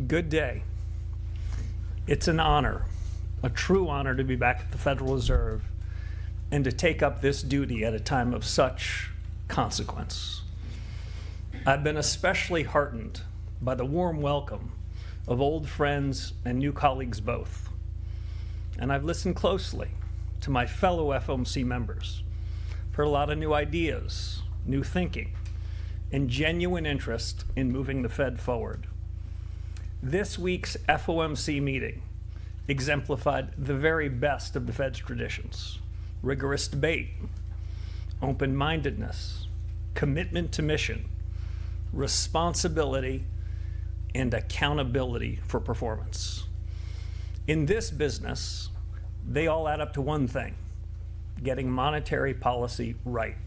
Good day. It's an honor, a true honor, to be back at the Federal Reserve and to take up this duty at a time of such consequence. I've been especially heartened by the warm welcome of old friends and new colleagues both. And I've listened closely to my fellow FOMC members, heard a lot of new ideas, new thinking, and genuine interest in moving the Fed forward. This week's FOMC meeting exemplified the very best of the Fed's traditions: rigorous debate, open-mindedness, commitment to mission, responsibility, and accountability for performance. In this business, they all add up to one thing: getting monetary policy right,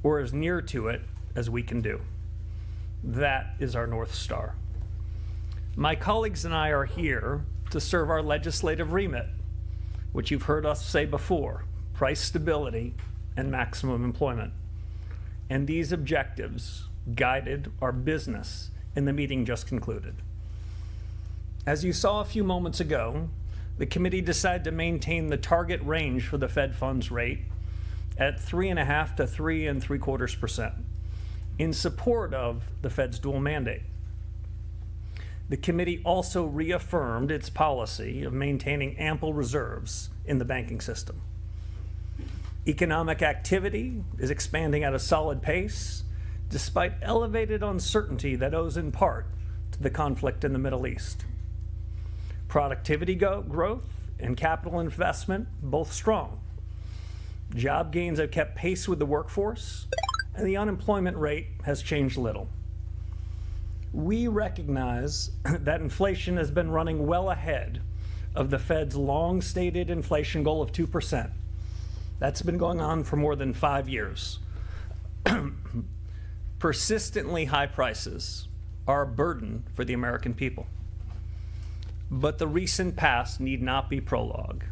or as near to it as we can do. That is our North Star. My colleagues and I are here to serve our legislative remit, which you've heard us say before: price stability and maximum employment. And these objectives guided our business in the meeting just concluded. As you saw a few moments ago, the committee decided to maintain the target range for the Fed funds rate at 3.5% to 3.75% in support of the Fed's dual mandate. The committee also reaffirmed its policy of maintaining ample reserves in the banking system. Economic activity is expanding at a solid pace, despite elevated uncertainty that owes in part to the conflict in the Middle East. Productivity growth and capital investment both strong. Job gains have kept pace with the workforce, and the unemployment rate has changed little. We recognize that inflation has been running well ahead of the Fed's long-stated inflation goal of 2%. That's been going on for more than 5 years. Persistently high prices are a burden for the American people. But the recent past need not be prologue.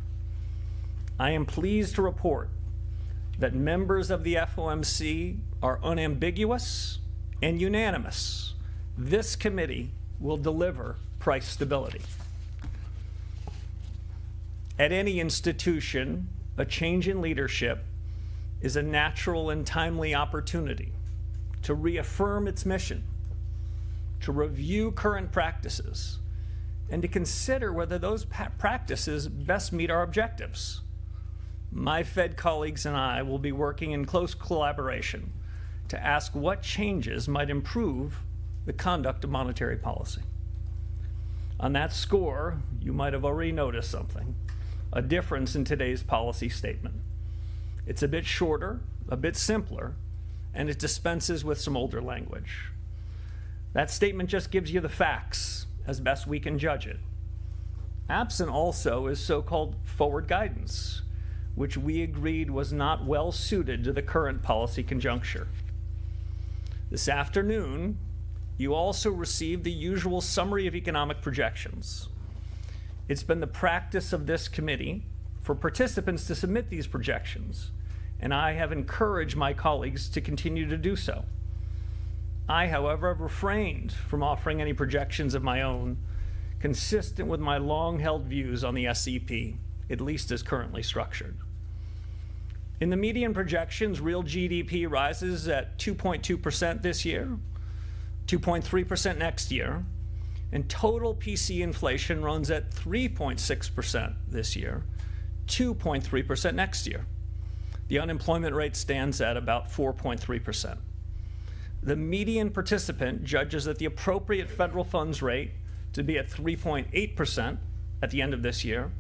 I am pleased to report that members of the FOMC are unambiguous and unanimous. This committee will deliver price stability. At any institution, a change in leadership is a natural and timely opportunity to reaffirm its mission, to review current practices, and to consider whether those practices best meet our objectives. My Fed colleagues and I will be working in close collaboration to ask what changes might improve the conduct of monetary policy. On that score, you might have already noticed something: a difference in today's policy statement. It's a bit shorter, a bit simpler, and it dispenses with some older language. That statement just gives you the facts as best we can judge it. Absent also is so-called forward guidance, which we agreed was not well suited to the current policy conjuncture. This afternoon, you also received the usual summary of economic projections. It's been the practice of this committee for participants to submit these projections, and I have encouraged my colleagues to continue to do so. I, however, have refrained from offering any projections of my own, consistent with my long-held views on the SEP, at least as currently structured. In the median projections, real GDP rises at 2.2% this year, 2.3% next year, and total PC inflation runs at 3.6% this year, 2.3% next year. The unemployment rate stands at about 4.3%. The median participant judges that the appropriate federal funds rate to be at 3.8% at the end of this year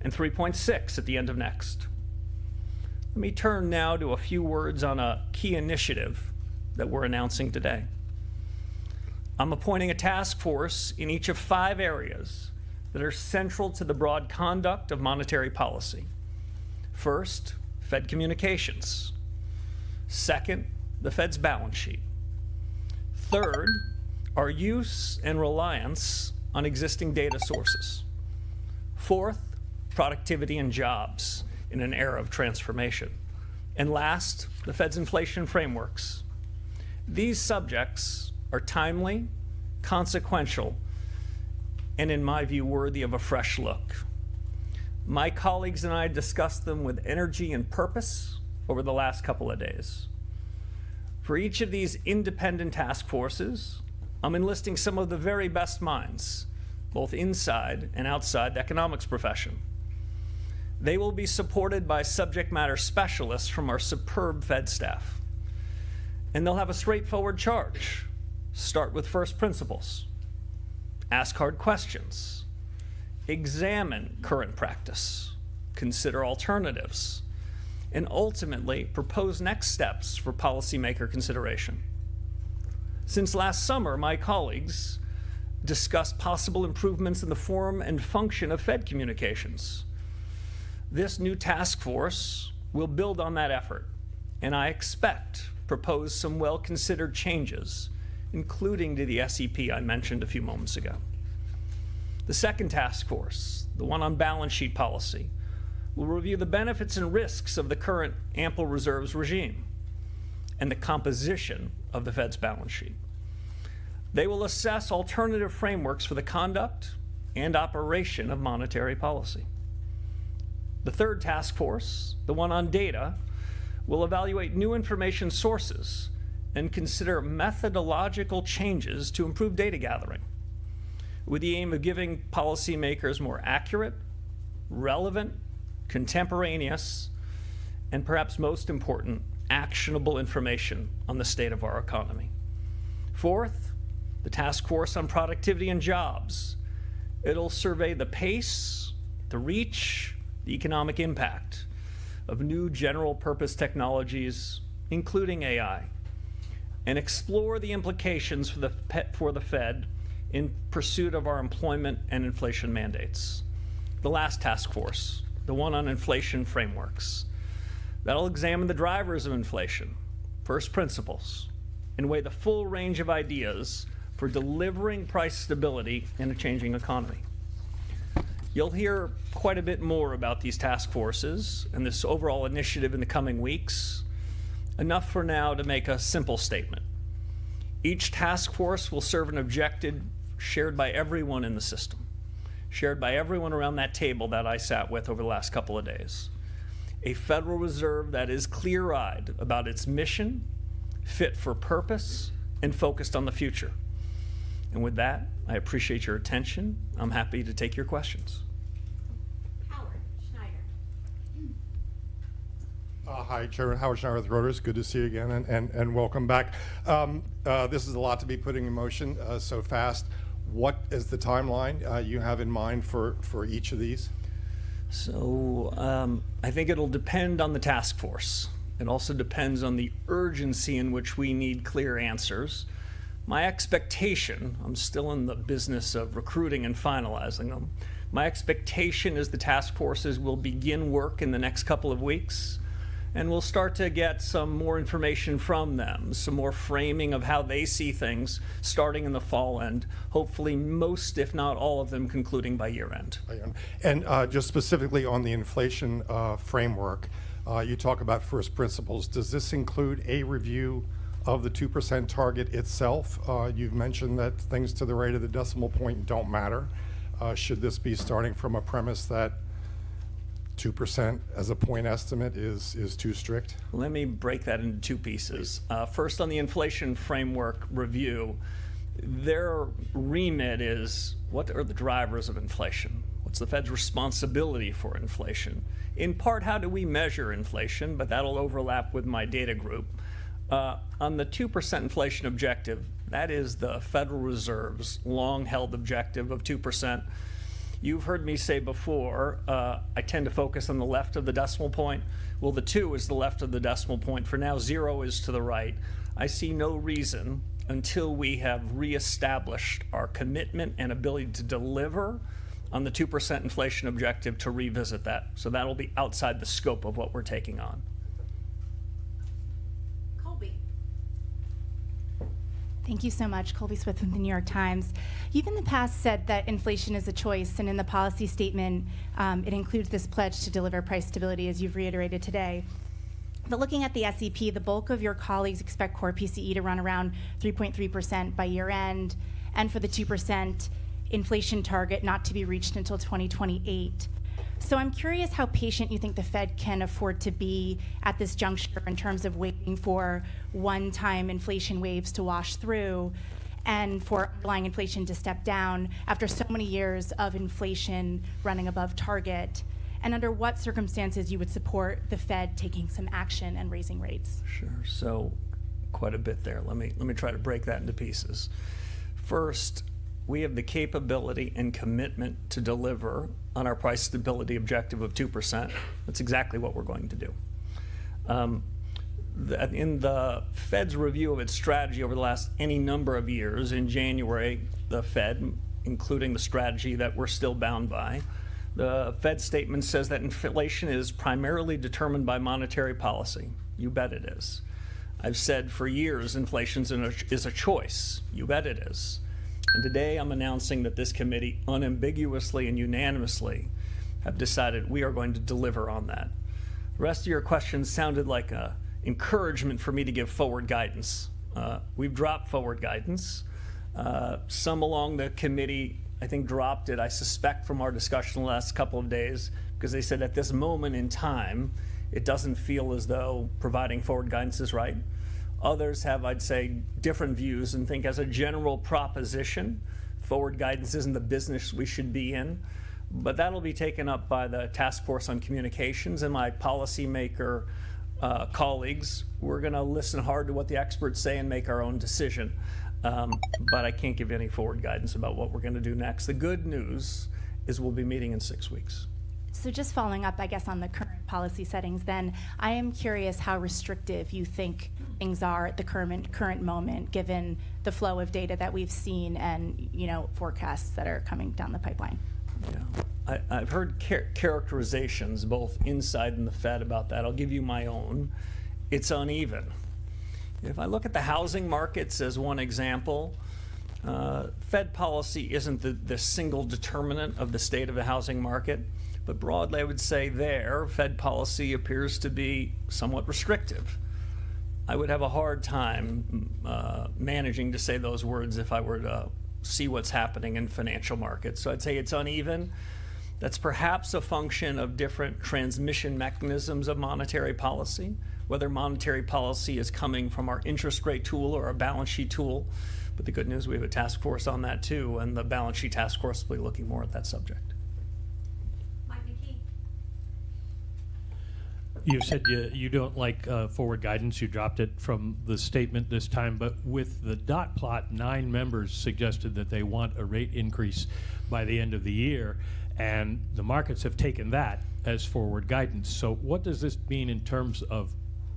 and 3.6% at the end of next. Let me turn now to a few words on a key initiative that we're announcing today. I'm appointing a task force in each of 5 areas that are central to the broad conduct of monetary policy. First, Fed communications. Second, the Fed's balance sheet. Third, our use and reliance on existing data sources. Fourth, productivity and jobs in an era of transformation. And last, the Fed's inflation frameworks. These subjects are timely, consequential, and in my view, worthy of a fresh look. My colleagues and I discussed them with energy and purpose over the last couple of days. For each of these independent task forces, I'm enlisting some of the very best minds, both inside and outside the economics profession. They will be supported by subject matter specialists from our superb Fed staff. And they'll have a straightforward charge. Start with first principles. Ask hard questions. Examine current practice. Consider alternatives. And ultimately, propose next steps for policymaker consideration. Since last summer, my colleagues discussed possible improvements in the form and function of Fed communications. This new task force will build on that effort, and I expect propose some well-considered changes, including to the SEP I mentioned a few moments ago. The second task force, the one on balance sheet policy, will review the benefits and risks of the current ample reserves regime and the composition of the Fed's balance sheet. They will assess alternative frameworks for the conduct and operation of monetary policy. The third task force, the one on data, will evaluate new information sources and consider methodological changes to improve data gathering, with the aim of giving policymakers more accurate, relevant, contemporaneous, and perhaps most important, actionable information on the state of our economy. Fourth, the task force on productivity and jobs. It'll survey the pace, the reach, the economic impact of new general purpose technologies, including AI, and explore the implications for the Fed in pursuit of our employment and inflation mandates. The last task force, the one on inflation frameworks. That'll examine the drivers of inflation, first principles, and weigh the full range of ideas for delivering price stability in a changing economy. You'll hear quite a bit more about these task forces and this overall initiative in the coming weeks. Enough for now to make a simple statement. Each task force will serve an objective shared by everyone in the system, shared by everyone around that table that I sat with over the last couple of days. A Federal Reserve that is clear-eyed about its mission, fit for purpose, and focused on the future. And with that, I appreciate your attention. I'm happy to take your questions. Howard Schneider. Hi, Chairman Howard Schneider with Reuters. Good to see you again, and welcome back. This is a lot to be putting in motion so fast. What is the timeline you have in mind for each of these? So I think it'll depend on the task force. It also depends on the urgency in which we need clear answers. My expectation, I'm still in the business of recruiting and finalizing them. My expectation is the task forces will begin work in the next couple of weeks, and we'll start to get some more information from them, some more framing of how they see things starting in the fall, and hopefully most, if not all of them, concluding by year end. And just specifically on the inflation framework, you talk about first principles. Does this include a review of the 2% target itself? You've mentioned that things to the right of the decimal point don't matter. Should this be starting from a premise that 2% as a point estimate is too strict? Let me break that into two pieces. First, on the inflation framework review, their remit is what are the drivers of inflation? What's the Fed's responsibility for inflation? In part, how do we measure inflation? But that'll overlap with my data group. On the 2% inflation objective, that is the Federal Reserve's long-held objective of 2%. You've heard me say before, I tend to focus on the left of the decimal point. Well, the 2 is the left of the decimal point. For now, 0 is to the right. I see no reason until we have reestablished our commitment and ability to deliver on the 2% inflation objective to revisit that. So that'll be outside the scope of what we're taking on. Thank you so much. Colby Smith with the New York Times. You've in the past said that inflation is a choice, and in the policy statement, it includes this pledge to deliver price stability, as you've reiterated today. But looking at the SEP, the bulk of your colleagues expect core PCE to run around 3.3% by year end, and for the 2%, inflation target not to be reached until 2028. So I'm curious how patient you think the Fed can afford to be at this juncture in terms of waiting for one-time inflation waves to wash through and for underlying inflation to step down after so many years of inflation running above target, and under what circumstances you would support the Fed taking some action and raising rates. Sure. So quite a bit there. Let me try to break that into pieces. First, we have the capability and commitment to deliver on our price stability objective of 2%. That's exactly what we're going to do. In the Fed's review of its strategy over the last any number of years, in January, the Fed, including the strategy that we're still bound by, the Fed statement says that inflation is primarily determined by monetary policy. You bet it is. I've said for years inflation is a choice. You bet it is. And today I'm announcing that this committee unambiguously and unanimously have decided we are going to deliver on that. The rest of your questions sounded like an encouragement for me to give forward guidance. We've dropped forward guidance. Some along the committee, I think, dropped it, I suspect, from our discussion the last couple of days, because they said at this moment in time, it doesn't feel as though providing forward guidance is right. Others have, I'd say, different views and think as a general proposition, forward guidance isn't the business we should be in. But that'll be taken up by the Task Force on Communications and my policymaker colleagues. We're going to listen hard to what the experts say and make our own decision. But I can't give any forward guidance about what we're going to do next. The good news is we'll be meeting in 6 weeks. So just following up, I guess, on the current policy settings, then I am curious how restrictive you think things are at the current moment, given the flow of data that we've seen and forecasts that are coming down the pipeline. Yeah, I've heard characterizations both inside and the Fed about that. I'll give you my own. It's uneven. If I look at the housing markets as one example, Fed policy isn't the single determinant of the state of the housing market. But broadly, I would say there, Fed policy appears to be somewhat restrictive. I would have a hard time managing to say those words if I were to see what's happening in financial markets. So I'd say it's uneven. That's perhaps a function of different transmission mechanisms of monetary policy, whether monetary policy is coming from our interest rate tool or our balance sheet tool. But the good news, we have a task force on that too, and the balance sheet task force will be looking more at that subject. You said you don't like forward guidance. You dropped it from the statement this time. But with the dot plot, 9 members suggested that they want a rate increase by the end of the year. And the markets have taken that as forward guidance. So what does this mean in terms of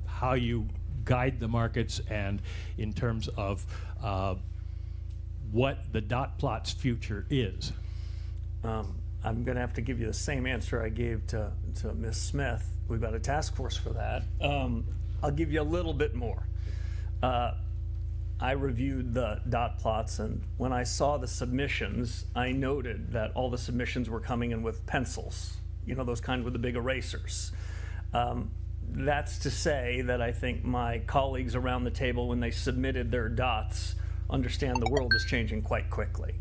how you guide the markets and in terms of what the dot plot's future is? I'm going to have to give you the same answer I gave to Ms. Smith. We've got a task force for that. I'll give you a little bit more. I reviewed the dot plots, and when I saw the submissions, I noted that all the submissions were coming in with pencils, those kind with the big erasers. That's to say that I think my colleagues around the table, when they submitted their dots, understand the world is changing quite quickly.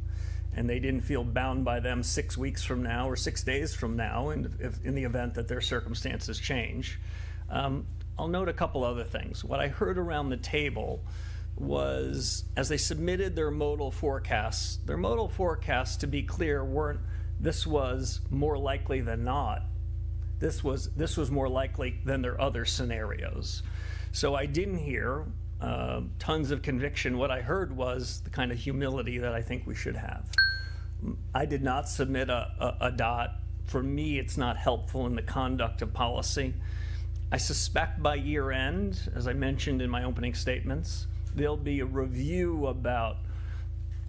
And they didn't feel bound by them 6 weeks from now or 6 days from now in the event that their circumstances change. I'll note a couple other things. What I heard around the table was, as they submitted their modal forecasts, to be clear, weren't, this was more likely than not. This was more likely than their other scenarios. So I didn't hear tons of conviction. What I heard was the kind of humility that I think we should have. I did not submit a dot. For me, it's not helpful in the conduct of policy. I suspect by year end, as I mentioned in my opening statements, there'll be a review about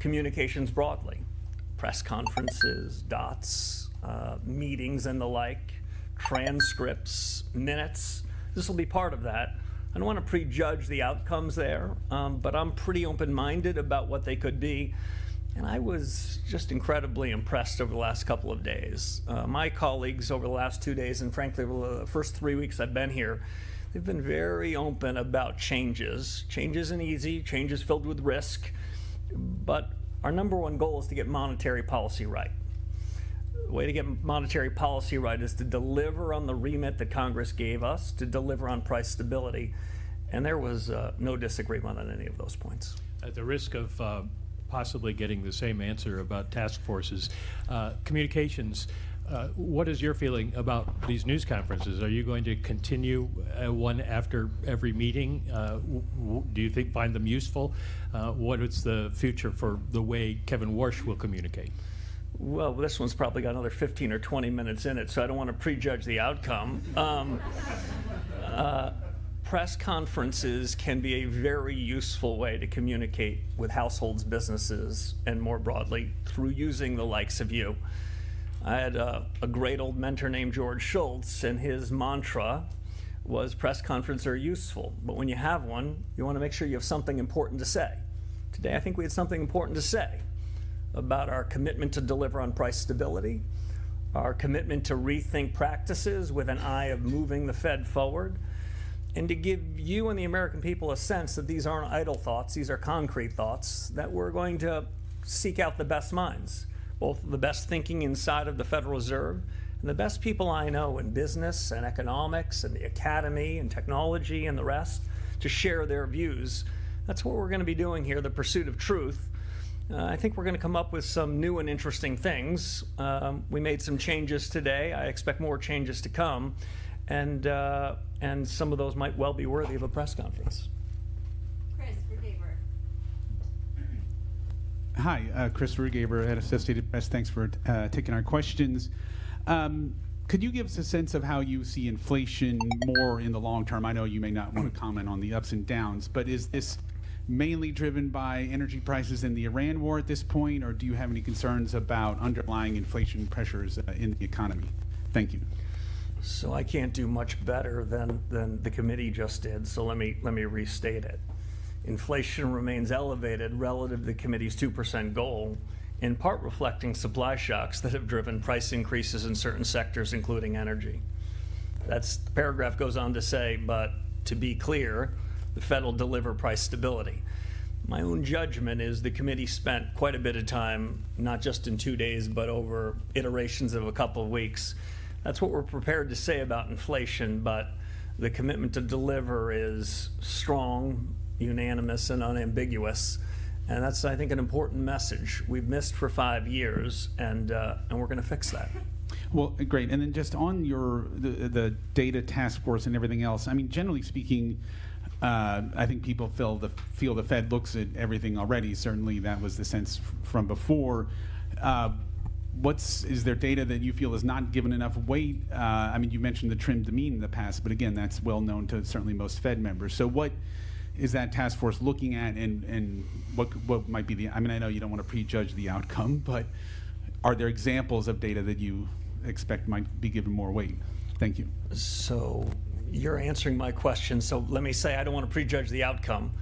communications broadly, press conferences, dots, meetings and the like, transcripts, minutes. This will be part of that. I don't want to prejudge the outcomes there, but I'm pretty open-minded about what they could be. And I was just incredibly impressed over the last couple of days. My colleagues over the last 2 days, and frankly, over the first 3 weeks I've been here, they've been very open about changes. Change isn't easy, change is filled with risk, but our number one goal is to get monetary policy right. The way to get monetary policy right is to deliver on the remit that Congress gave us, to deliver on price stability, and there was no disagreement on any of those points. At the risk of possibly getting the same answer about task forces, communications, what is your feeling about these news conferences? Are you going to continue one after every meeting? Do you find them useful? What is the future for the way Kevin Warsh will communicate? Well, this one's probably got another 15 or 20 minutes in it, so I don't want to prejudge the outcome. Press conferences can be a very useful way to communicate with households, businesses, and more broadly, through using the likes of you. I had a great old mentor named George Schultz, and his mantra was press conferences are useful, but when you have one, you want to make sure you have something important to say. Today, I think we had something important to say about our commitment to deliver on price stability, our commitment to rethink practices with an eye of moving the Fed forward, and to give you and the American people a sense that these aren't idle thoughts, these are concrete thoughts, that we're going to seek out the best minds, both the best thinking inside of the Federal Reserve and the best people I know in business and economics and the academy and technology and the rest, to share their views. That's what we're going to be doing here, the pursuit of truth. I think we're going to come up with some new and interesting things. We made some changes today. I expect more changes to come. And some of those might well be worthy of a press conference. Chris Rugaber. Hi, Chris Rugaber at Associated Press. Thanks for taking our questions. Could you give us a sense of how you see inflation more in the long term? I know you may not want to comment on the ups and downs, but is this mainly driven by energy prices in the Iran war at this point, or do you have any concerns about underlying inflation pressures in the economy? Thank you. So I can't do much better than the committee just did, so let me restate it. Inflation remains elevated relative to the committee's 2% goal, in part reflecting supply shocks that have driven price increases in certain sectors, including energy. The paragraph goes on to say, but to be clear, the Fed will deliver price stability. My own judgment is the committee spent quite a bit of time, not just in 2 days, but over iterations of a couple of weeks. That's what we're prepared to say about inflation, but the commitment to deliver is strong, unanimous, and unambiguous. And that's, I think, an important message. We've missed for 5 years, and we're going to fix that. Well, great. And then just on the data task force and everything else, I mean, generally speaking, I think people feel the Fed looks at everything already. Certainly that was the sense from before. Is there data that you feel is not given enough weight? I mean, you mentioned the trim to mean in the past, but again, that's well known to certainly most Fed members. So what is that task force looking at, and what might be I mean, I know you don't want to prejudge the outcome, but are there examples of data that you expect might be given more weight? Thank you. So you're answering my question, so let me say I don't want to prejudge the outcome.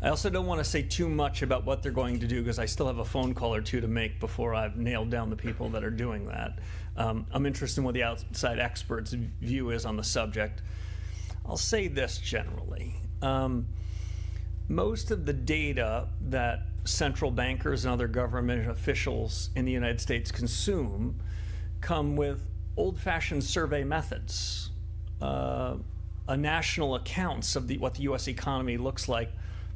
I also don't want to say too much about what they're going to do because I still have a phone call or two to make before I've nailed down the people that are doing that. I'm interested in what the outside experts' view is on the subject. I'll say this generally. Most of the data that central bankers and other government officials in the United States consume come with old-fashioned survey methods, a national accounts of what the U.S. economy looks like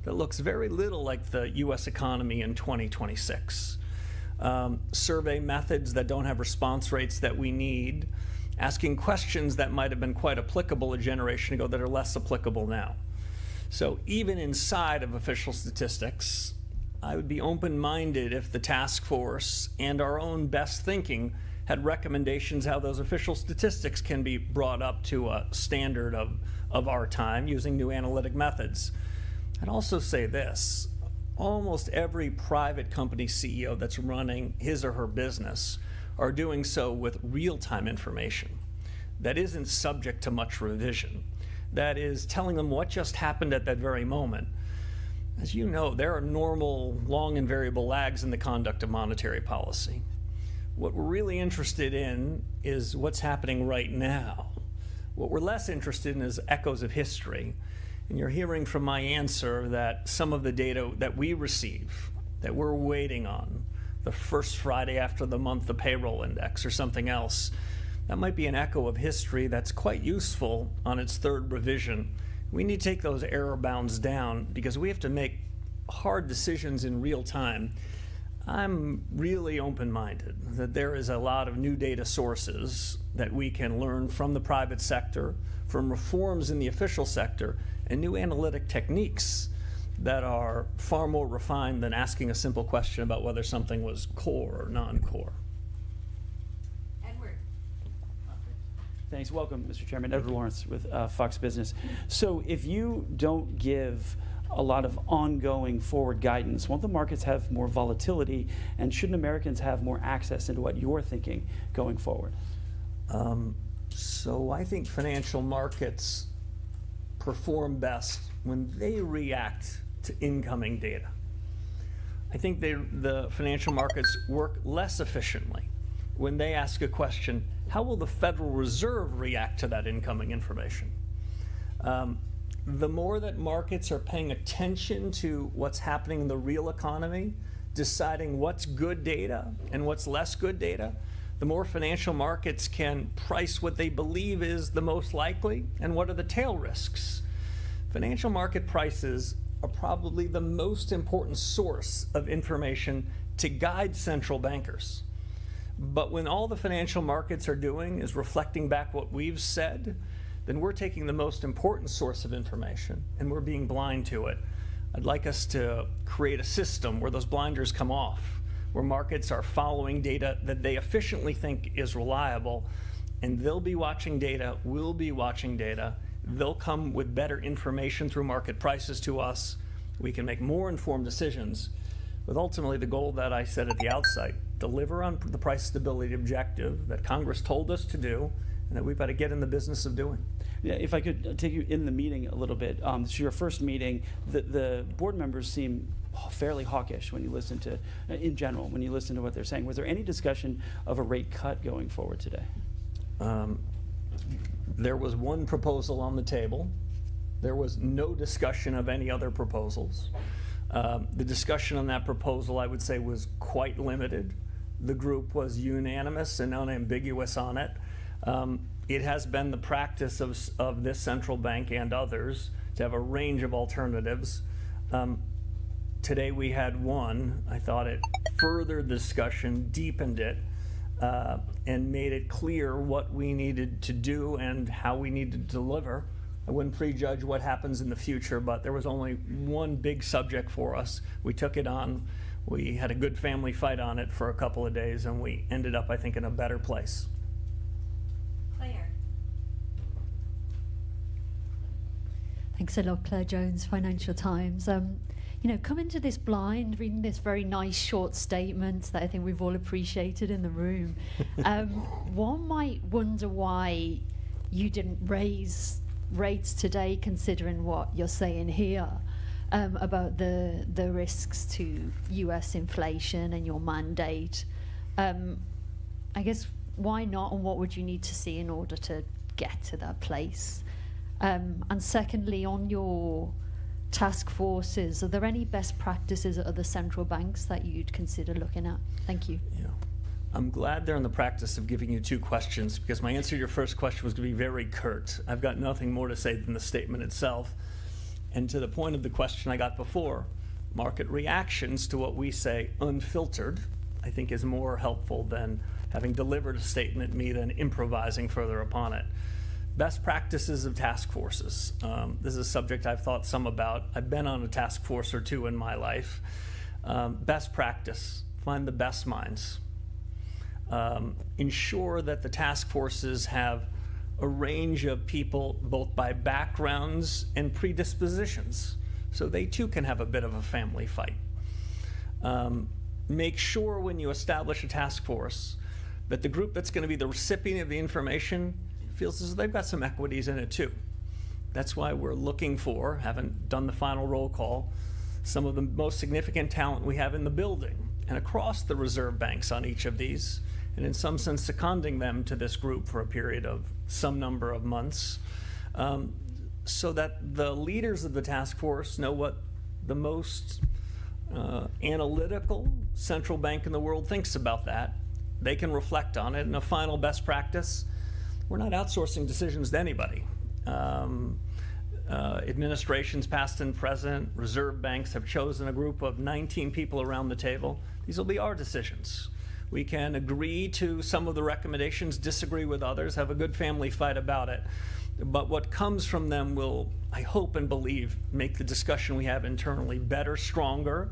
that looks very little like the U.S. economy in 2026. Survey methods that don't have response rates that we need, asking questions that might have been quite applicable a generation ago that are less applicable now. So even inside of official statistics, I would be open-minded if the task force and our own best thinking had recommendations how those official statistics can be brought up to a standard of our time using new analytic methods. I'd also say this, almost every private company CEO that's running his or her business are doing so with real-time information that isn't subject to much revision, that is telling them what just happened at that very moment. As you know, there are normal, long and variable lags in the conduct of monetary policy. What we're really interested in is what's happening right now. What we're less interested in is echoes of history. And you're hearing from my answer that some of the data that we receive that we're waiting on, the first Friday after the month, the payroll index or something else, that might be an echo of history that's quite useful on its third revision. We need to take those error bounds down because we have to make hard decisions in real time. I'm really open-minded that there is a lot of new data sources that we can learn from the private sector, from reforms in the official sector, and new analytic techniques that are far more refined than asking a simple question about whether something was core or non-core. Edward. Thanks. Welcome, Mr. Chairman. Edward Lawrence with Fox Business. So if you don't give a lot of ongoing forward guidance, won't the markets have more volatility, and shouldn't Americans have more access into what you're thinking going forward? So I think financial markets perform best when they react to incoming data. I think the financial markets work less efficiently when they ask a question, how will the Federal Reserve react to that incoming information? The more that markets are paying attention to what's happening in the real economy, deciding what's good data and what's less good data, the more financial markets can price what they believe is the most likely and what are the tail risks. Financial market prices are probably the most important source of information to guide central bankers. But when all the financial markets are doing is reflecting back what we've said, then we're taking the most important source of information and we're being blind to it. I'd like us to create a system where those blinders come off, where markets are following data that they efficiently think is reliable, and they'll be watching data, we'll be watching data, they'll come with better information through market prices to us. We can make more informed decisions with ultimately the goal that I said at the outset, deliver on the price stability objective that Congress told us to do and that we've got to get in the business of doing. Yeah, if I could take you in the meeting a little bit. This is your first meeting. The board members seem fairly hawkish when you listen to, in general, when you listen to what they're saying. Was there any discussion of a rate cut going forward today? There was one proposal on the table. There was no discussion of any other proposals. The discussion on that proposal, I would say, was quite limited. The group was unanimous and unambiguous on it. It has been the practice of this central bank and others to have a range of alternatives. Today we had one. I thought it furthered the discussion, deepened it, and made it clear what we needed to do and how we needed to deliver. I wouldn't prejudge what happens in the future, but there was only one big subject for us. We took it on. We had a good family fight on it for a couple of days, and we ended up, I think, in a better place. Claire. Thanks a lot, Claire Jones, Financial Times. Coming to this blind, reading this very nice short statement that I think we've all appreciated in the room, one might wonder why you didn't raise rates today, considering what you're saying here about the risks to US inflation and your mandate. I guess, why not, and what would you need to see in order to get to that place? And secondly, on your task forces, are there any best practices at other central banks that you'd consider looking at? Thank you. Yeah. I'm glad they're in the practice of giving you two questions, because my answer to your first question was going to be very curt. I've got nothing more to say than the statement itself. And to the point of the question I got before, market reactions to what we say unfiltered, I think is more helpful than having delivered a statement, me then improvising further upon it. Best practices of task forces. This is a subject I've thought some about. I've been on a task force or two in my life. Best practice, find the best minds. Ensure that the task forces have a range of people, both by backgrounds and predispositions, so they too can have a bit of a family fight. Make sure when you establish a task force that the group that's going to be the recipient of the information feels as though they've got some equities in it too. That's why we're looking for, haven't done the final roll call, some of the most significant talent we have in the building and across the reserve banks on each of these, and in some sense seconding them to this group for a period of some number of months, so that the leaders of the task force know what the most analytical central bank in the world thinks about that. They can reflect on it. And a final best practice, we're not outsourcing decisions to anybody. Administrations past and present, reserve banks have chosen a group of 19 people around the table. These will be our decisions. We can agree to some of the recommendations, disagree with others, have a good family fight about it. But what comes from them will, I hope and believe, make the discussion we have internally better, stronger,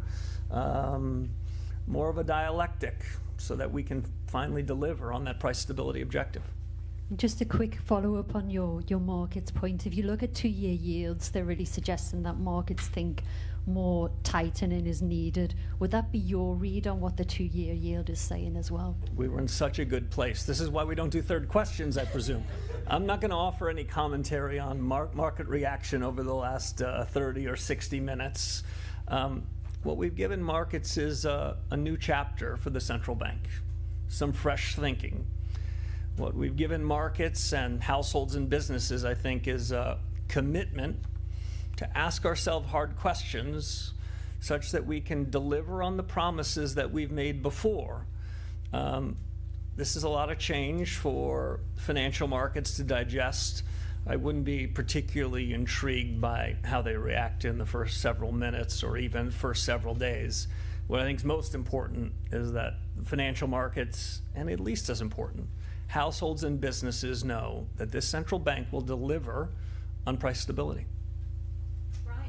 more of a dialectic, so that we can finally deliver on that price stability objective. Just a quick follow-up on your markets point. If you look at 2-year yields, they're really suggesting that markets think more tightening is needed. Would that be your read on what the 2-year yield is saying as well? We were in such a good place. This is why we don't do third questions, I presume. I'm not going to offer any commentary on market reaction over the last 30 or 60 minutes. What we've given markets is a new chapter for the central bank, some fresh thinking. What we've given markets and households and businesses, I think, is a commitment to ask ourselves hard questions such that we can deliver on the promises that we've made before. This is a lot of change for financial markets to digest. I wouldn't be particularly intrigued by how they react in the first several minutes or even first several days. What I think is most important is that financial markets, and at least as important, households and businesses know that this central bank will deliver on price stability. Brian.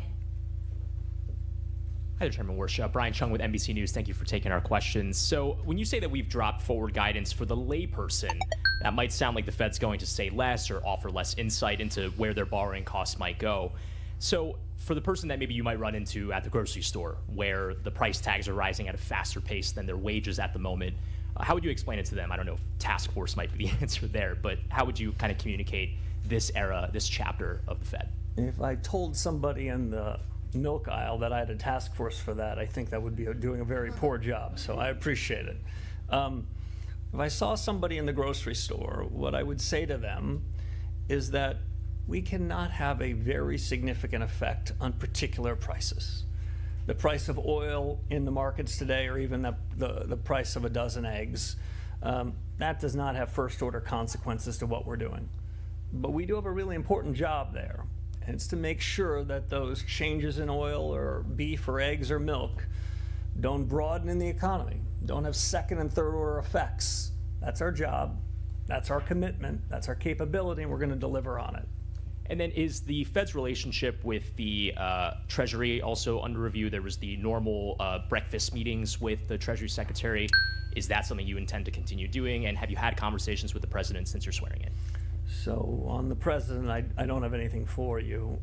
Hi there, Chairman Warsh. Brian Chung with NBC News. Thank you for taking our questions. So when you say that we've dropped forward guidance for the layperson, that might sound like the Fed's going to say less or offer less insight into where their borrowing costs might go. So for the person that maybe you might run into at the grocery store, where the price tags are rising at a faster pace than their wages at the moment, how would you explain it to them? I don't know if task force might be the answer there, but how would you kind of communicate this era, this chapter of the Fed? If I told somebody in the milk aisle that I had a task force for that, I think that would be doing a very poor job, so I appreciate it. If I saw somebody in the grocery store, what I would say to them is that we cannot have a very significant effect on particular prices. The price of oil in the markets today, or even the price of a dozen eggs, that does not have first order consequences to what we're doing. But we do have a really important job there, and it's to make sure that those changes in oil or beef or eggs or milk don't broaden in the economy, don't have second and third order effects. That's our job, that's our commitment, that's our capability, and we're going to deliver on it. And then is the Fed's relationship with the Treasury also under review? There was the normal breakfast meetings with the Treasury Secretary. Is that something you intend to continue doing? And have you had conversations with the President since you're swearing in? So on the President, I don't have anything for you.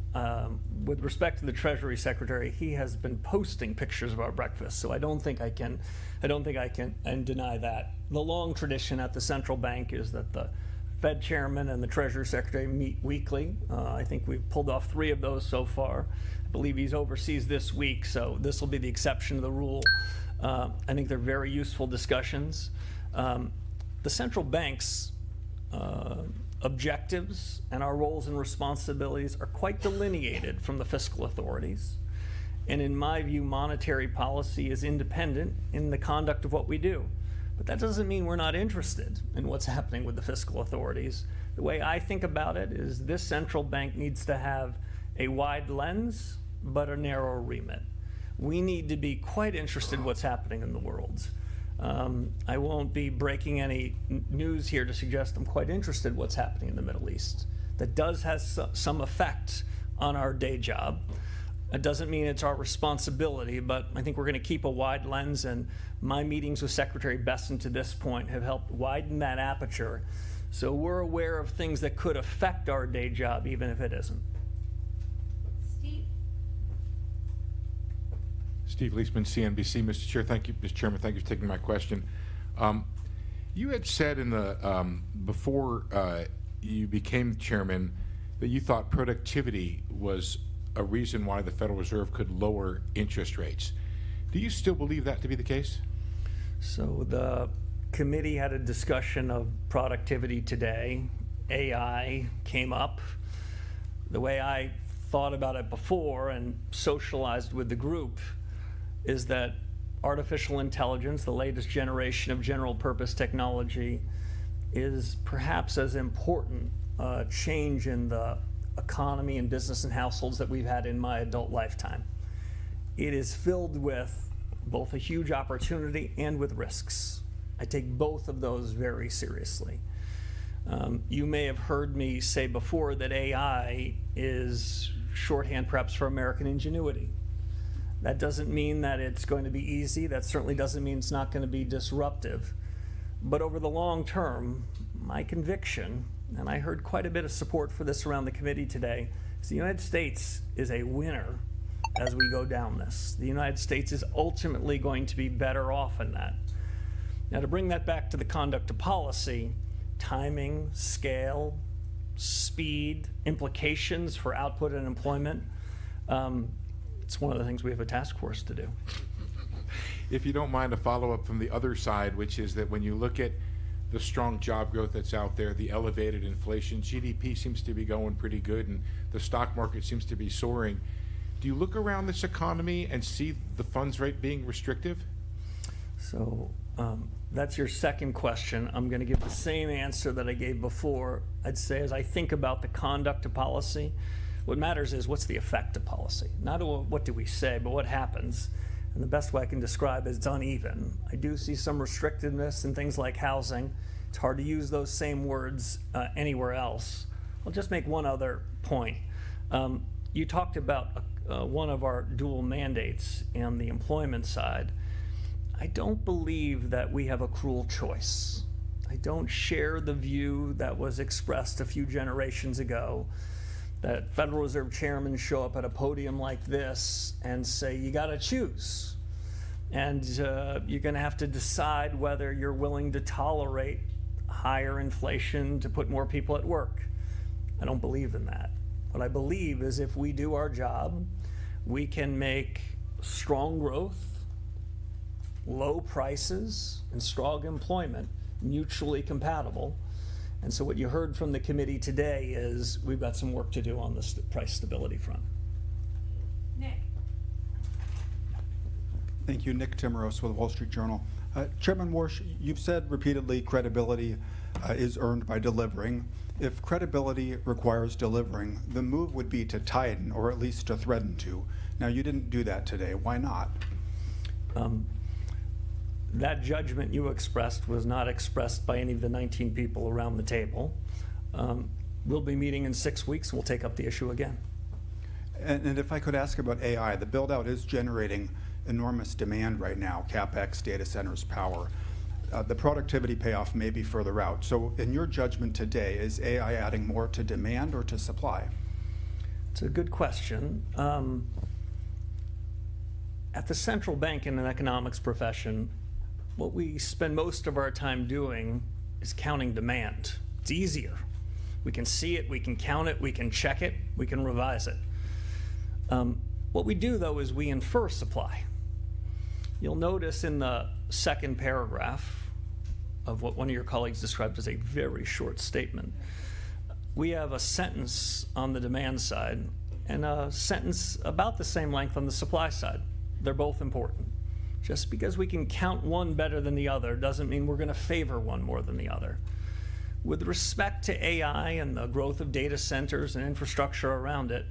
With respect to the Treasury Secretary, he has been posting pictures of our breakfast, so I don't think I can deny that. The long tradition at the central bank is that the Fed chairman and the Treasury Secretary meet weekly. I think we've pulled off 3 of those so far. I believe he's overseas this week, so this will be the exception to the rule. I think they're very useful discussions. The central bank's objectives and our roles and responsibilities are quite delineated from the fiscal authorities. And in my view, monetary policy is independent in the conduct of what we do. But that doesn't mean we're not interested in what's happening with the fiscal authorities. The way I think about it is this central bank needs to have a wide lens, but a narrow remit. We need to be quite interested in what's happening in the world. I won't be breaking any news here to suggest I'm quite interested in what's happening in the Middle East. That does have some effect on our day job. It doesn't mean it's our responsibility, but I think we're going to keep a wide lens, and my meetings with Secretary Besson to this point have helped widen that aperture. So we're aware of things that could affect our day job, even if it isn't. Steve. Steve Leisman, CNBC. Mr. Chair, thank you. Mr. Chairman, thank you for taking my question. You had said in the before you became chairman that you thought productivity was a reason why the Federal Reserve could lower interest rates. Do you still believe that to be the case? So the committee had a discussion of productivity today. AI came up. The way I thought about it before and socialized with the group is that artificial intelligence, the latest generation of general purpose technology, is perhaps as important a change in the economy and business and households that we've had in my adult lifetime. It is filled with both a huge opportunity and with risks. I take both of those very seriously. You may have heard me say before that AI is shorthand perhaps for American ingenuity. That doesn't mean that it's going to be easy. That certainly doesn't mean it's not going to be disruptive. But over the long term, my conviction, and I heard quite a bit of support for this around the committee today, is the United States is a winner as we go down this. The United States is ultimately going to be better off in that. Now, to bring that back to the conduct of policy, timing, scale, speed, implications for output and employment, it's one of the things we have a task force to do. If you don't mind, a follow-up from the other side, which is that when you look at the strong job growth that's out there, the elevated inflation, GDP seems to be going pretty good, and the stock market seems to be soaring. Do you look around this economy and see the funds rate being restrictive? So that's your second question. I'm going to give the same answer that I gave before. I'd say as I think about the conduct of policy, what matters is what's the effect of policy. Not what do we say, but what happens. And the best way I can describe it is it's uneven. I do see some restrictiveness in things like housing. It's hard to use those same words anywhere else. I'll just make one other point. You talked about one of our dual mandates on the employment side. I don't believe that we have a cruel choice. I don't share the view that was expressed a few generations ago that Federal Reserve chairmen show up at a podium like this and say, you got to choose. And you're going to have to decide whether you're willing to tolerate higher inflation to put more people at work. I don't believe in that. What I believe is if we do our job, we can make strong growth, low prices, and strong employment mutually compatible. And so what you heard from the committee today is we've got some work to do on the price stability front. Nick. Thank you. Nick Timmeros with the Wall Street Journal. Chairman Warsh, you've said repeatedly credibility is earned by delivering. If credibility requires delivering, the move would be to tighten, or at least to threaten to. Now, you didn't do that today. Why not? That judgment you expressed was not expressed by any of the 19 people around the table. We'll be meeting in 6 weeks, and we'll take up the issue again. And if I could ask about AI, the build-out is generating enormous demand right now, CapEx, data centers, power. The productivity payoff may be further out. So in your judgment today, is AI adding more to demand or to supply? It's a good question. At the central bank in an economics profession, what we spend most of our time doing is counting demand. It's easier. We can see it, we can count it, we can check it, we can revise it. What we do, though, is we infer supply. You'll notice in the second paragraph of what one of your colleagues described as a very short statement, we have a sentence on the demand side and a sentence about the same length on the supply side. They're both important. Just because we can count one better than the other doesn't mean we're going to favor one more than the other. With respect to AI and the growth of data centers and infrastructure around it,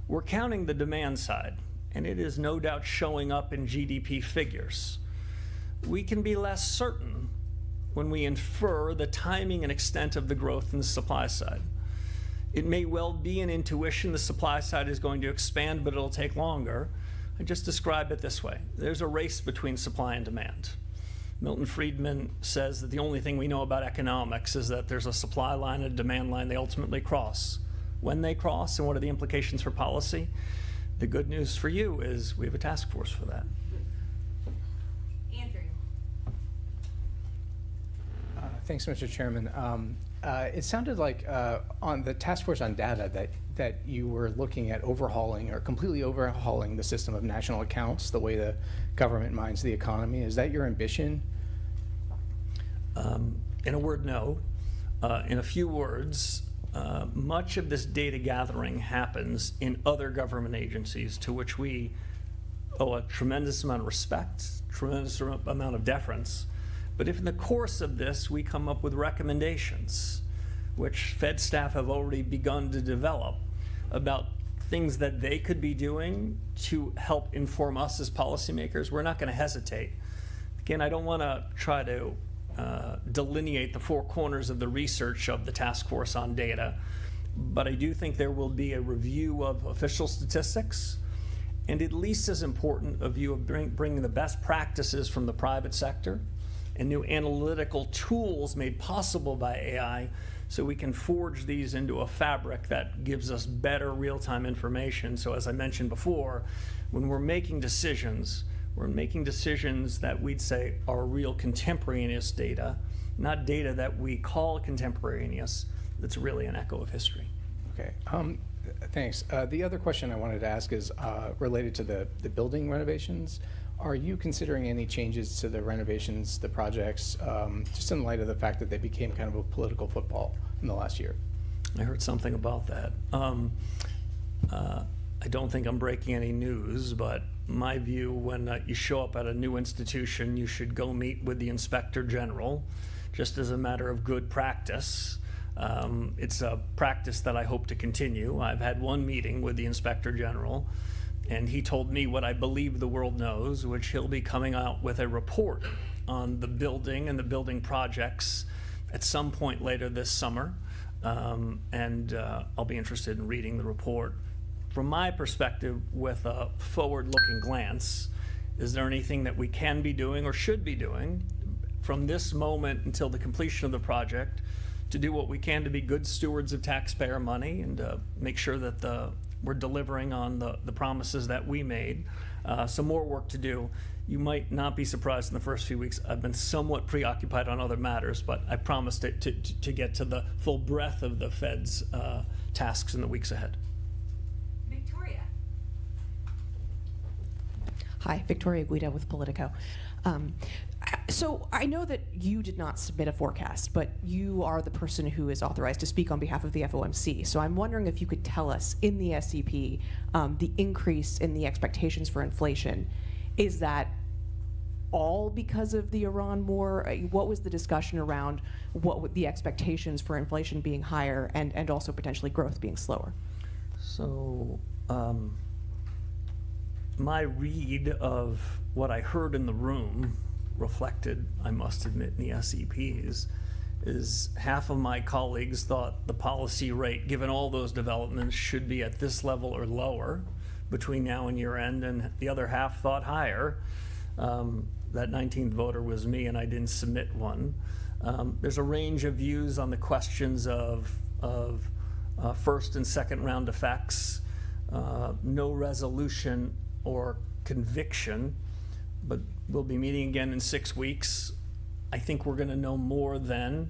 we're counting the demand side, and it is no doubt showing up in GDP figures. We can be less certain when we infer the timing and extent of the growth in the supply side. It may well be an intuition the supply side is going to expand, but it'll take longer. I just describe it this way. There's a race between supply and demand. Milton Friedman says that the only thing we know about economics is that there's a supply line and a demand line they ultimately cross. When they cross and what are the implications for policy? The good news for you is we have a task force for that. Andrew. Thanks, Mr. Chairman. It sounded like on the task force on data that you were looking at overhauling or completely overhauling the system of national accounts, the way the government mines the economy. Is that your ambition? In a word, no. In a few words, much of this data gathering happens in other government agencies to which we owe a tremendous amount of respect, tremendous amount of deference. But if in the course of this we come up with recommendations, which Fed staff have already begun to develop, about things that they could be doing to help inform us as policymakers, we're not going to hesitate. Again, I don't want to try to delineate the four corners of the research of the task force on data, but I do think there will be a review of official statistics, and at least as important, a view of bringing the best practices from the private sector and new analytical tools made possible by AI, so we can forge these into a fabric that gives us better real-time information. So as I mentioned before, when we're making decisions that we'd say are real contemporaneous data, not data that we call contemporaneous, that's really an echo of history. Okay. Thanks. The other question I wanted to ask is related to the building renovations. Are you considering any changes to the renovations, the projects, just in light of the fact that they became kind of a political football in the last year? I heard something about that. I don't think I'm breaking any news, but my view, when you show up at a new institution, you should go meet with the Inspector General, just as a matter of good practice. It's a practice that I hope to continue. I've had one meeting with the Inspector General, and he told me what I believe the world knows, which he'll be coming out with a report on the building and the building projects at some point later this summer. I'll be interested in reading the report. From my perspective, with a forward-looking glance, is there anything that we can be doing or should be doing from this moment until the completion of the project to do what we can to be good stewards of taxpayer money and make sure that we're delivering on the promises that we made? Some more work to do. You might not be surprised in the first few weeks. I've been somewhat preoccupied on other matters, but I promised to get to the full breadth of the Fed's tasks in the weeks ahead. Victoria. Hi, Victoria Guida with Politico. So I know that you did not submit a forecast, but you are the person who is authorized to speak on behalf of the FOMC. So I'm wondering if you could tell us in the SEP, the increase in the expectations for inflation, is that all because of the Iran war? What was the discussion around what would the expectations for inflation being higher and also potentially growth being slower? So my read of what I heard in the room reflected, I must admit, in the SEPs, is half of my colleagues thought the policy rate, given all those developments, should be at this level or lower between now and year end, and the other half thought higher. That 19th voter was me, and I didn't submit one. There's a range of views on the questions of first and second round effects, no resolution or conviction, but we'll be meeting again in 6 weeks. I think we're going to know more then,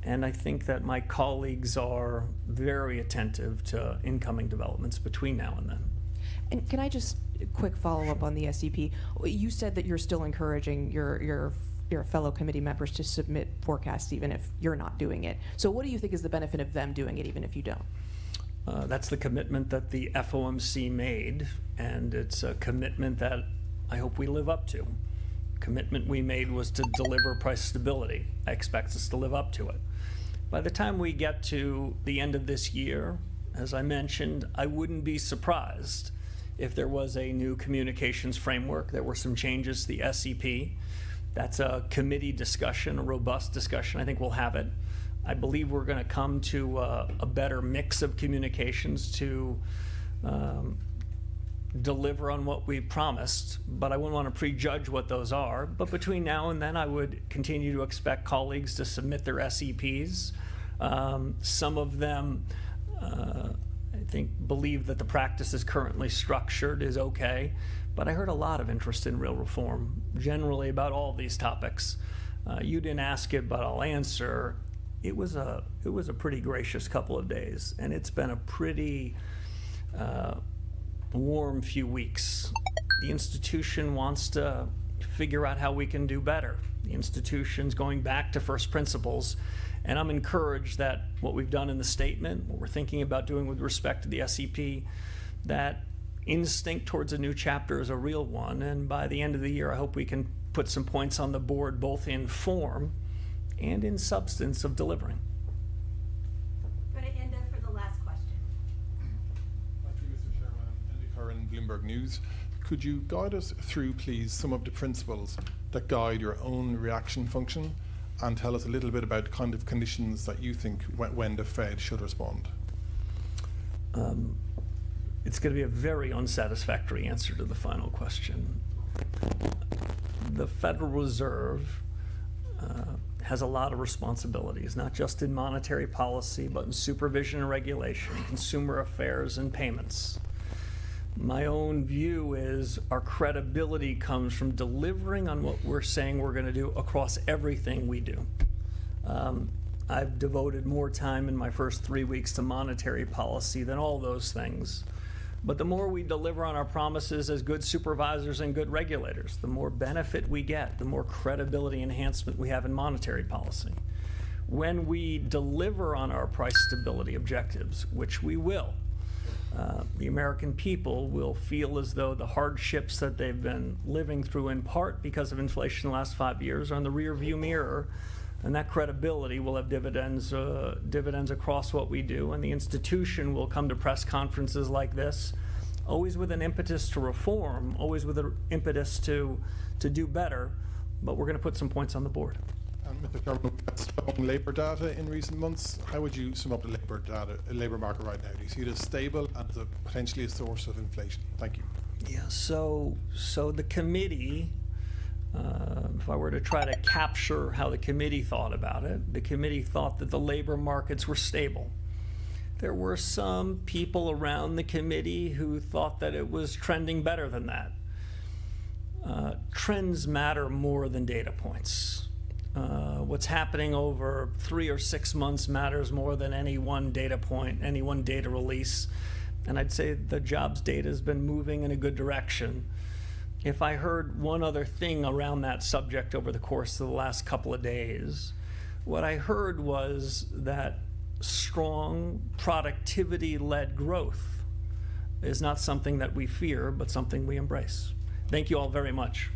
and I think that my colleagues are very attentive to incoming developments between now and then. And can I just quick follow up on the SEP? You said that you're still encouraging your fellow committee members to submit forecasts even if you're not doing it. So what do you think is the benefit of them doing it even if you don't? That's the commitment that the FOMC made, and it's a commitment that I hope we live up to. Commitment we made was to deliver price stability. I expect us to live up to it. By the time we get to the end of this year, as I mentioned, I wouldn't be surprised if there was a new communications framework, there were some changes to the SEP. That's a committee discussion, a robust discussion. I think we'll have it. I believe we're going to come to a better mix of communications to deliver on what we promised, but I wouldn't want to prejudge what those are. But between now and then, I would continue to expect colleagues to submit their SEPs. Some of them, I think, believe that the practice is currently structured is okay, but I heard a lot of interest in real reform, generally about all these topics. You didn't ask it, but I'll answer. It was a pretty gracious couple of days, and it's been a pretty warm few weeks. The institution wants to figure out how we can do better. The institution's going back to first principles, and I'm encouraged that what we've done in the statement, what we're thinking about doing with respect to the SEP, that instinct towards a new chapter is a real one, and by the end of the year, I hope we can put some points on the board, both in form and in substance of delivering. Go to Enda for the last question. Thank you, Mr. Chairman. Andy Curran, Bloomberg News. Could you guide us through, please, some of the principles that guide your own reaction function, and tell us a little bit about the kind of conditions that you think when the Fed should respond? It's going to be a very unsatisfactory answer to the final question. The Federal Reserve has a lot of responsibilities, not just in monetary policy, but in supervision and regulation, consumer affairs and payments. My own view is our credibility comes from delivering on what we're saying we're going to do across everything we do. I've devoted more time in my first 3 weeks to monetary policy than all those things. But the more we deliver on our promises as good supervisors and good regulators, the more benefit we get, the more credibility enhancement we have in monetary policy. When we deliver on our price stability objectives, which we will, the American people will feel as though the hardships that they've been living through, in part because of inflation in the last 5 years, are in the rear view mirror, and that credibility will have dividends across what we do, and the institution will come to press conferences like this, always with an impetus to reform, always with an impetus to do better, but we're going to put some points on the board. Mr. Chairman, we've had strong labour data in recent months. How would you sum up the labour market right now? Do you see it as stable and as potentially a source of inflation? Thank you. Yeah, so the committee, if I were to try to capture how the committee thought about it, the committee thought that the labor markets were stable. There were some people around the committee who thought that it was trending better than that. Trends matter more than data points. What's happening over 3 or 6 months matters more than any one data point, any one data release. And I'd say the jobs data has been moving in a good direction. If I heard one other thing around that subject over the course of the last couple of days, what I heard was that strong productivity-led growth is not something that we fear, but something we embrace. Thank you all very much.